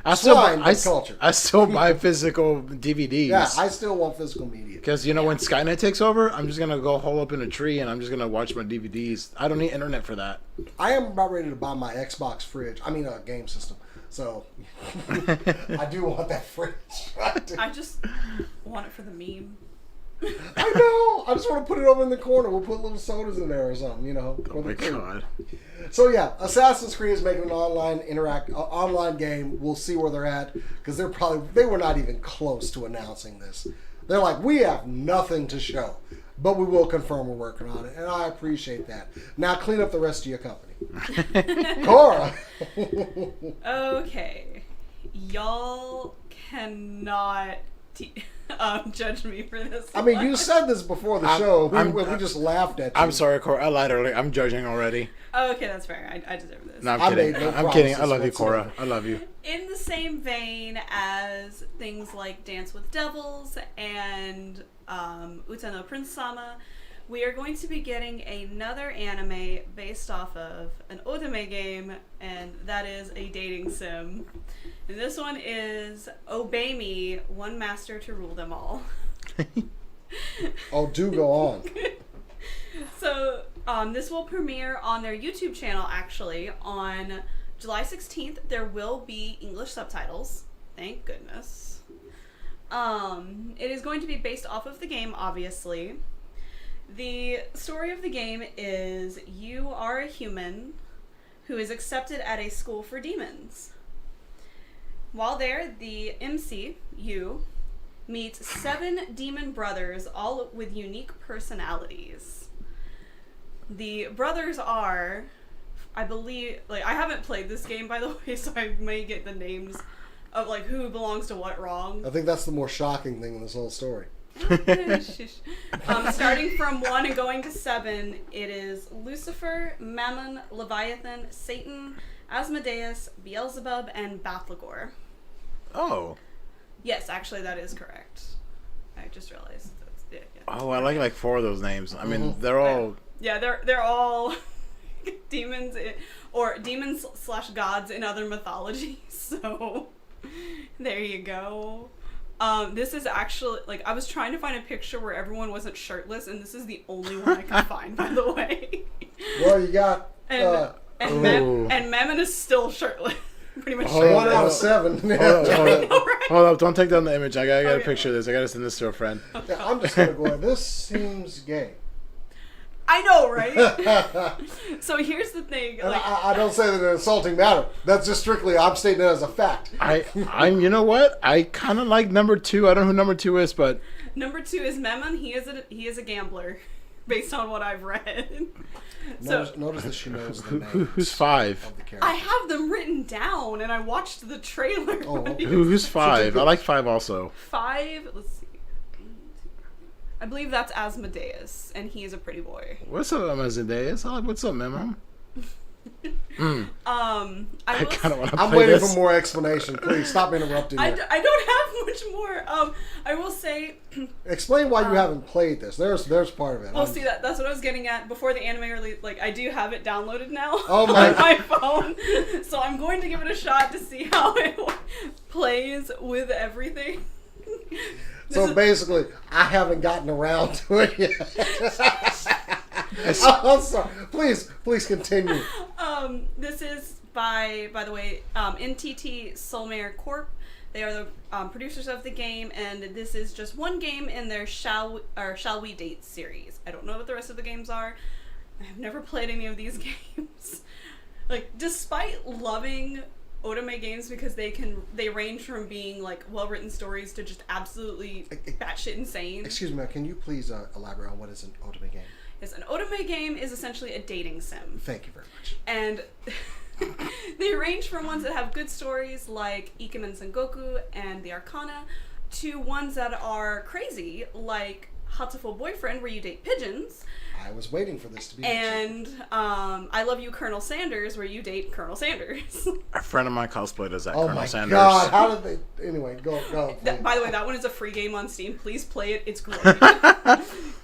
I still buy physical DVDs. Yeah, I still want physical media. Because, when Skynet takes over, I'm just going to go hole up in a tree and I'm just going to watch my DVDs. I don't need internet for that. I am about ready to buy my Xbox fridge. I mean, a game system. So, I do want that fridge. I just want it for the meme. I know. I just want to put it over in the corner. We'll put little sodas in there or something, Oh my god. So yeah, Assassin's Creed is making an online game. We'll see where they're at because they were not even close to announcing this. They're like, we have nothing to show, but we will confirm we're working on it, and I appreciate that. Now clean up the rest of your company, Cora. Okay, y'all cannot judge me for this. I mean, you said this before the show. We just laughed at you. I'm sorry, Cora. I lied earlier. I'm judging already. Oh, okay, that's fair. I deserve this. No, I'm kidding. I'm kidding. I love you, Cora. I love you. In the same vein as things like Dance with Devils and Uta no Prince-sama, we are going to be getting another anime based off of an otome game, and that is a dating sim. And this one is Obey Me, One Master to Rule Them All. Oh, do go on. So, this will premiere on their YouTube channel, actually, on July 16th. There will be English subtitles. Thank goodness. It is going to be based off of the game, obviously. The story of the game is you are a human who is accepted at a school for demons. While there, the MC, you, meets 7 demon brothers, all with unique personalities. The brothers are, I believe, like, I haven't played this game, by the way, so I may get the names of, like, who belongs to what wrong. I think that's the more shocking thing in this whole story. Starting from 1 and going to 7, it is Lucifer, Mammon, Leviathan, Satan, Asmodeus, Beelzebub, and Bathligor. Oh. Yes, actually, that is correct. I just realized that's yeah. Oh, I like 4 of those names. I mean, they're all. Yeah, they're all demons or demons / gods in other mythologies. So there you go. This is actually, like, I was trying to find a picture where everyone wasn't shirtless, and this is the only one I could find, by the way. Well, you got and Mammon is still shirtless. Pretty much. 1 out of 7. Hold up! Don't take down the image. I gotta Okay. picture this. I gotta send this to a friend. Yeah, I'm just gonna go. This seems gay. I know, right? So here's the thing. And Like, I don't say that in an insulting manner. That's just strictly, I'm stating it as a fact. I'm. You know what? I kind of like number 2. I don't know who number 2 is, but number 2 is Mammon. He is a gambler, based on what I've read. Notice that she knows the names who's 5? of the characters. I have them written down, and I watched the trailer. Oh, okay. Who's 5? I like 5 also. 5. Let's see. I believe that's Asmodeus, and he is a pretty boy. What's up, Amadeus? What's up, Memo? I kind of want to play I'm waiting this. for more explanation. Please stop interrupting me. I don't have much more. I will say. Explain why you haven't played this. There's part of it. Well, see that's what I was getting at before the anime release. Like, I do have it downloaded now Oh my- on my phone, so I'm going to give it a shot to see how it plays with everything. So basically, I haven't gotten around to it yet. I'm sorry. Please continue. This is by the way, NTT Solmare Corp. They are the producers of the game, and this is just one game in their Shall We Date series. I don't know what the rest of the games are. I have never played any of these games. Like, despite loving otome games because they range from being like well-written stories to just absolutely batshit insane. Excuse me, can you please elaborate on what is an otome game? Yes, an otome game is essentially a dating sim. Thank you very much. And they range from ones that have good stories like Ikemen Sengoku and the Arcana to ones that are crazy like Hatoful Boyfriend, where you date pigeons. I was waiting for this to be And I Love You, Colonel Sanders, where you date Colonel Sanders. A friend of mine cosplayed as that Oh Colonel my Sanders. god, how did they... Anyway, go. By the way, that one is a free game on Steam. Please play it. It's great.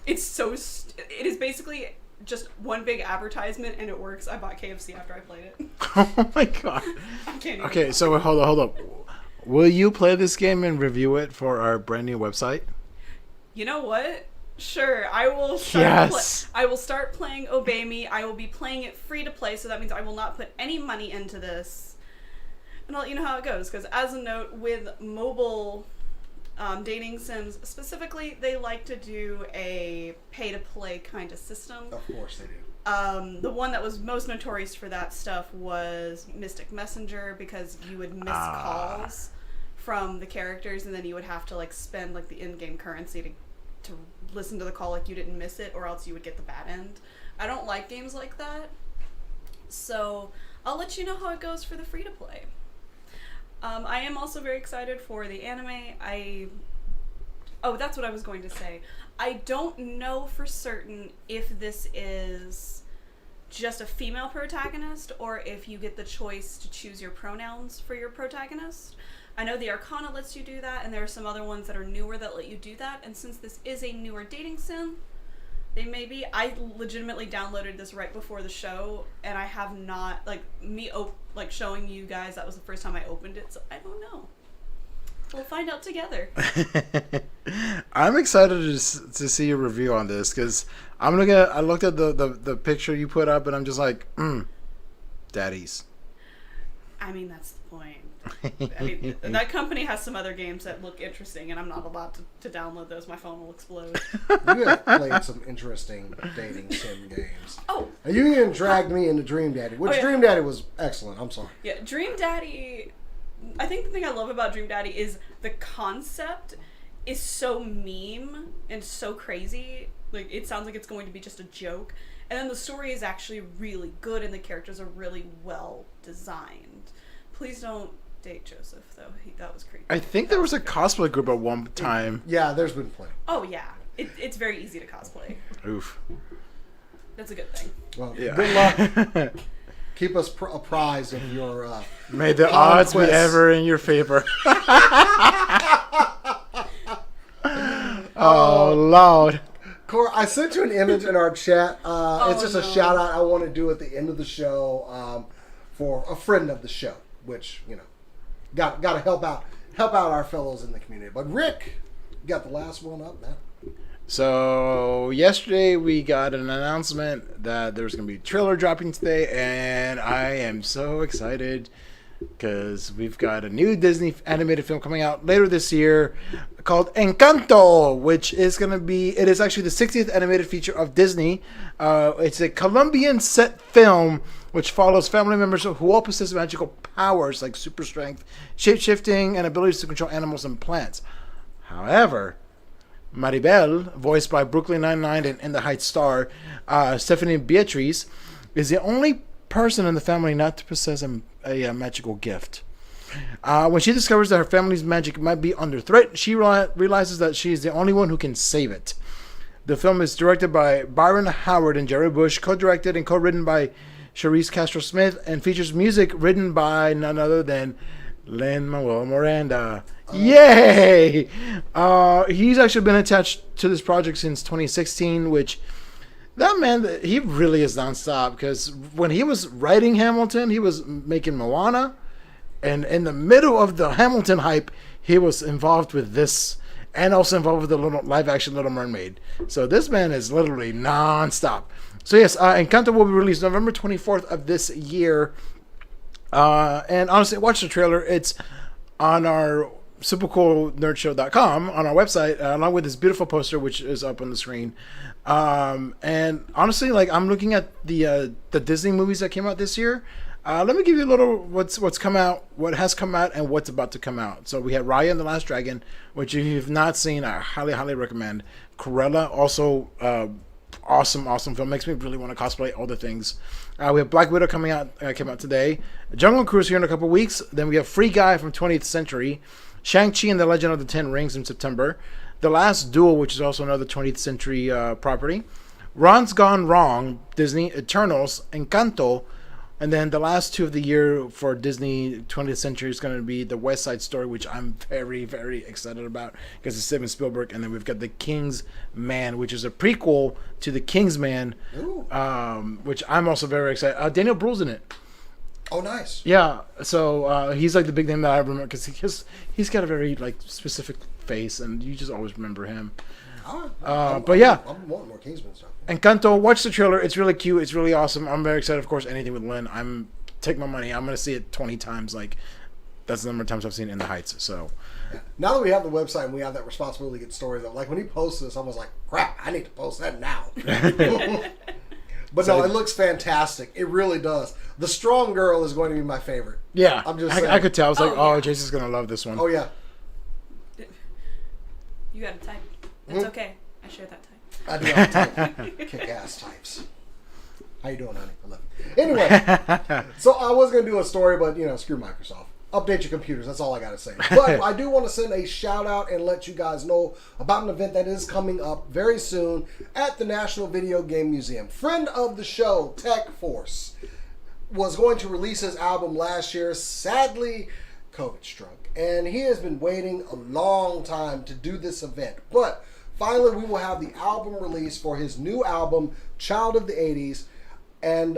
It's so... it is basically just one big advertisement, and it works. I bought KFC after I played it. Oh my god. I can't even... Okay, so hold up. Will you play this game and review it for our brand new website? You know what? Sure, I will I will start playing Obey Me. I will be playing it free to play, so that means I will not put any money into this. And I'll let you know how it goes, because as a note, with mobile dating sims specifically, they like to do a pay-to-play kind of system. Of course they do. The one that was most notorious for that stuff was Mystic Messenger, because you would miss calls from the characters, and then you would have to like spend like the in-game currency to listen to the call like you didn't miss it, or else you would get the bad end. I don't like games like that, so I'll let you know how it goes for the free-to-play. I am also very excited for the anime. Oh, that's what I was going to say. I don't know for certain if this is just a female protagonist or if you get the choice to choose your pronouns for your protagonist. I know the Arcana lets you do that, and there are some other ones that are newer that let you do that, and since this is a newer dating sim, they may be... I legitimately downloaded this right before the show, and I have not... showing you guys, that was the first time I opened it, so I don't know. We'll find out together. I'm excited to see your review on this, because I looked at the picture you put up, and I'm just like, daddies. I mean, that's the point. I mean, that company has some other games that look interesting, and I'm not allowed to download those. My phone will explode. You have played some interesting dating sim games. Oh! And you even dragged me into Dream Daddy, which Dream Daddy was excellent. I'm sorry. Yeah, Dream Daddy I think the thing I love about Dream Daddy is the concept is so meme and so crazy. Like, it sounds like it's going to be just a joke. And then the story is actually really good and the characters are really well designed. Please don't date Joseph, though. That was creepy. I think there was a cosplay group at one time. Yeah, there's been plenty. Oh, yeah. It's very easy to cosplay. Oof. That's a good thing. Well, Yeah. good luck. Keep us apprised of your May the odds be conquest. ever in your favor. Oh, Lord. Cora, I sent you an image in our chat. It's just a no. shout out I want to do at the end of the show for a friend of the show, which, you know, got to help out our fellows in the community. But Rick, you got the last one up, man. So yesterday we got an announcement that there's going to be a trailer dropping today, and I am so excited because we've got a new Disney animated film coming out later this year called Encanto, which is going to be, it is actually the 60th animated feature of Disney. It's a Colombian set film which follows family members who all possess magical powers like super strength, shape-shifting, and abilities to control animals and plants. However, Maribel, voiced by Brooklyn Nine-Nine and In the Heights star Stephanie Beatriz, is the only person in the family not to possess a magical gift. When she discovers that her family's magic might be under threat, she realizes that she is the only one who can save it. The film is directed by Byron Howard and Jerry Bush, co-directed and co-written by Charisse Castro-Smith, and features music written by none other than Lin-Manuel Miranda. Yay! He's actually been attached to this project since 2016, which that man, he really is nonstop, because when he was writing Hamilton, he was making Moana, and in the middle of the Hamilton hype, he was involved with this, and also involved with the live-action Little Mermaid. So this man is literally nonstop. So yes, Encanto will be released November 24th of this year. And honestly, watch the trailer. It's on our supercoolnerdshow.com on our website, along with this beautiful poster, which is up on the screen. And honestly, like, I'm looking at the Disney movies that came out this year. Let me give you a little what's come out, what has come out, and what's about to come out. So we had Raya and the Last Dragon, which if you've not seen, I highly recommend. Cruella, also awesome film. Makes me really want to cosplay all the things. We have Black Widow came out today. Jungle Cruise here in a couple weeks. Then we have Free Guy from 20th Century. Shang-Chi and the Legend of the Ten Rings in September. The Last Duel, which is also another 20th Century property. Ron's Gone Wrong, Disney. Eternals, Encanto. And then the last two of the year for Disney 20th Century is going to be The West Side Story, which I'm very, very excited about because it's Steven Spielberg. And then we've got The King's Man, which is a prequel to The King's Man, which I'm also very excited. Daniel Bruhl's in it. Oh, nice. Yeah, so he's like the big name that I remember because he's got a very like specific face, and you just always remember him. But yeah, I'm wanting more Kingsman stuff. Encanto, watch the trailer. It's really cute. It's really awesome. I'm very excited. Of course, anything with Lin. Take my money. I'm gonna see it 20 times. Like, that's the number of times I've seen it In the Heights. So now that we have the website and we have that responsibility to get stories up, like when he posts this, I was like, crap, I need to post that now. But no, it looks fantastic. It really does. The Strong Girl is going to be my favorite. yeah, I'm just saying. I could tell. I was like, yeah. Jason's gonna love this one. Oh yeah. You got a type. That's okay. I share that type. I do have type. Kick-ass types. How you doing, honey? I love you. Anyway, so I was going to do a story, but, screw Microsoft. Update your computers. That's all I got to say. But I do want to send a shout-out and let you guys know about an event that is coming up very soon at the National Video Game Museum. Friend of the show, Tech Force, was going to release his album last year. Sadly, COVID struck. And he has been waiting a long time to do this event. But finally, we will have the album release for his new album, Child of the 80s, and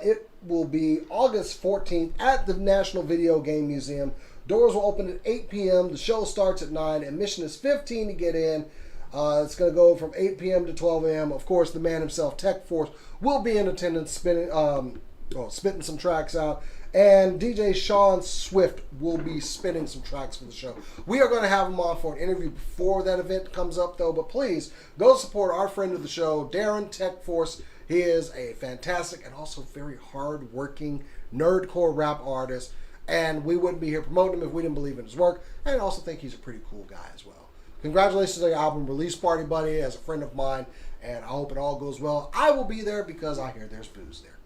it will be August 14th at the National Video Game Museum. Doors will open at 8 p.m. The show starts at 9. Admission is $15 to get in. It's going to go from 8 p.m. to 12 a.m. Of course, the man himself, Tech Force, will be in attendance, spitting some tracks out. And DJ Sean Swift will be spinning some tracks for the show. We are going to have him on for an interview before that event comes up, though. But please, go support our friend of the show, Darren Tech Force. He is a fantastic and also very hard-working nerdcore rap artist. and we wouldn't be here promoting him if we didn't believe in his work. And I also think he's a pretty cool guy as well. Congratulations on your album release party, buddy, as a friend of mine, and I hope it all goes well. I will be there because I hear there's booze there.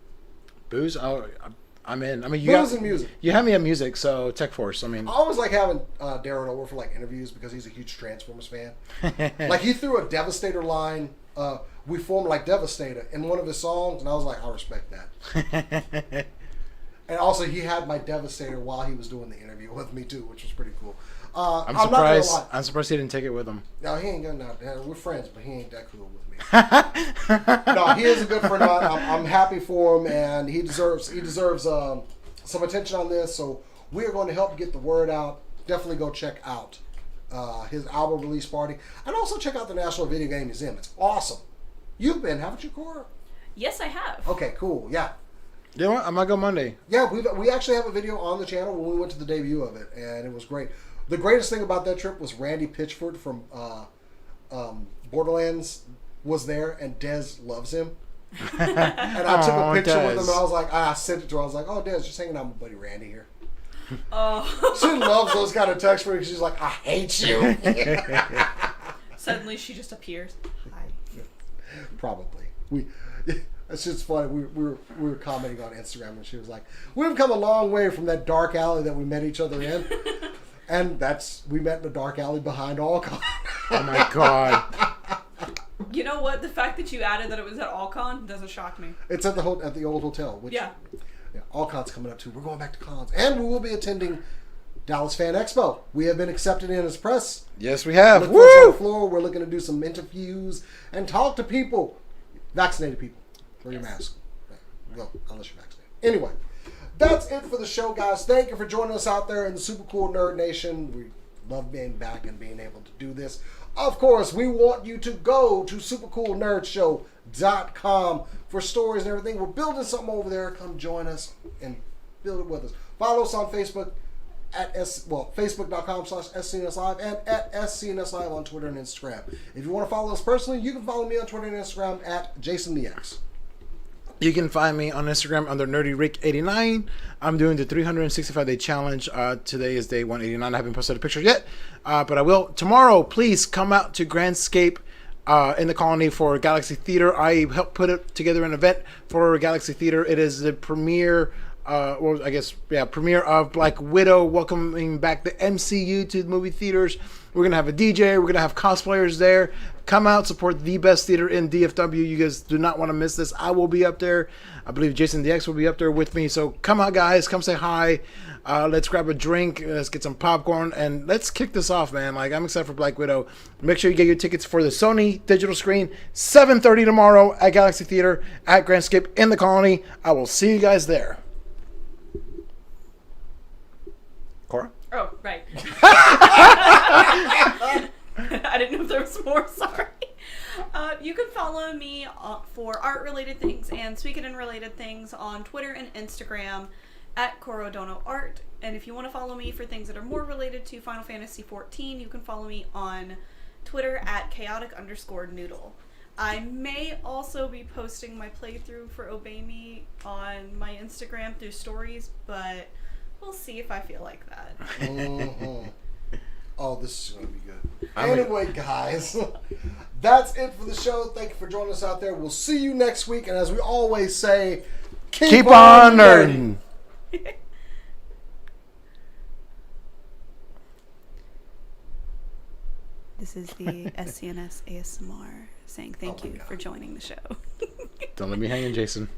Booze? Oh, I'm in. I mean, Booze and music. You have me at music, so Tech Force. I mean, I always like having Darren over for like interviews because he's a huge Transformers fan. Like he threw a Devastator line. We formed like Devastator in one of his songs, and I was like, I respect that. And also, he had my Devastator while he was doing the interview with me too, which was pretty cool. I'm surprised. I'm surprised he didn't take it with him. No, he ain't gonna. We're friends, but he ain't that cool with me. No, he is a good friend of mine. I'm happy for him, and he deserves some attention on this. So we are going to help get the word out. Definitely go check out his album release party, and also check out the National Video Game Museum. It's awesome. You've been, haven't you, Cora? Yes, I have. Okay, cool. Yeah. You know what? I might go Monday. Yeah, we actually have a video on the channel when we went to the debut of it, and it was great. The greatest thing about that trip was Randy Pitchford from Borderlands was there, and Dez loves him. And I took a picture with him, and I was like, I sent it to her. I was like, oh, Dez, just hanging out with my buddy Randy here. Oh. She loves those kind of texts because she's like, I hate you. Suddenly she just appears. Hi. Probably. It's just funny. We were commenting on Instagram, and she was like, "We've come a long way from that dark alley that we met each other in." And we met in a dark alley behind Alcon. Oh my god! You know what? The fact that you added that it was at Alcon doesn't shock me. It's at the old hotel. Which, yeah. Alcon's coming up too. We're going back to cons, and we will be attending Dallas Fan Expo. We have been accepted in as press. Yes, we have. On the floor, we're looking to do some interviews and talk to people, vaccinated people. Wear your mask. Well, unless you're vaccinated. Anyway, that's it for the show, guys. Thank you for joining us out there in the Super Cool Nerd Nation. We love being back and being able to do this. Of course, we want you to go to supercoolnerdshow.com for stories and everything. We're building something over there. Come join us and build it with us. Follow us on Facebook at facebook.com/SCNS Live and at SCNS Live on Twitter and Instagram. If you want to follow us personally, you can follow me on Twitter and Instagram at JasonTheX. You can find me on Instagram under NerdyRick89. I'm doing the 365-day challenge. Today is day 189. I haven't posted a picture yet, but I will. Tomorrow, please come out to Grandscape in the Colony for Galaxy Theater. I helped put it together an event for Galaxy Theater. It is the premiere, premiere of Black Widow, welcoming back the MCU to the movie theaters. We're going to have a DJ. We're going to have cosplayers there. Come out, support the best theater in DFW. You guys do not want to miss this. I will be up there. I believe Jason DX will be up there with me. So come out, guys. Come say hi. Let's grab a drink. Let's get some popcorn. And let's kick this off, man. Like, I'm excited for Black Widow. Make sure you get your tickets for the Sony digital screen. 7:30 tomorrow at Galaxy Theater at Grandscape in the Colony. I will see you guys there. Cora? Oh, right. I didn't know if there was more. Sorry. You can follow me for art-related things and Suikoden-related things on Twitter and Instagram at CorodonoArt. And if you want to follow me for things that are more related to Final Fantasy XIV, you can follow me on Twitter at chaotic_noodle. I may also be posting my playthrough for Obey Me on my Instagram through stories, but we'll see if I feel like that. Mm-hmm. Oh, this is going to be good. Anyway, guys, that's it for the show. Thank you for joining us out there. We'll see you next week. And as we always say, keep on nerding. This is the SCNS ASMR saying thank you for joining the show. Don't let me hang in, Jason.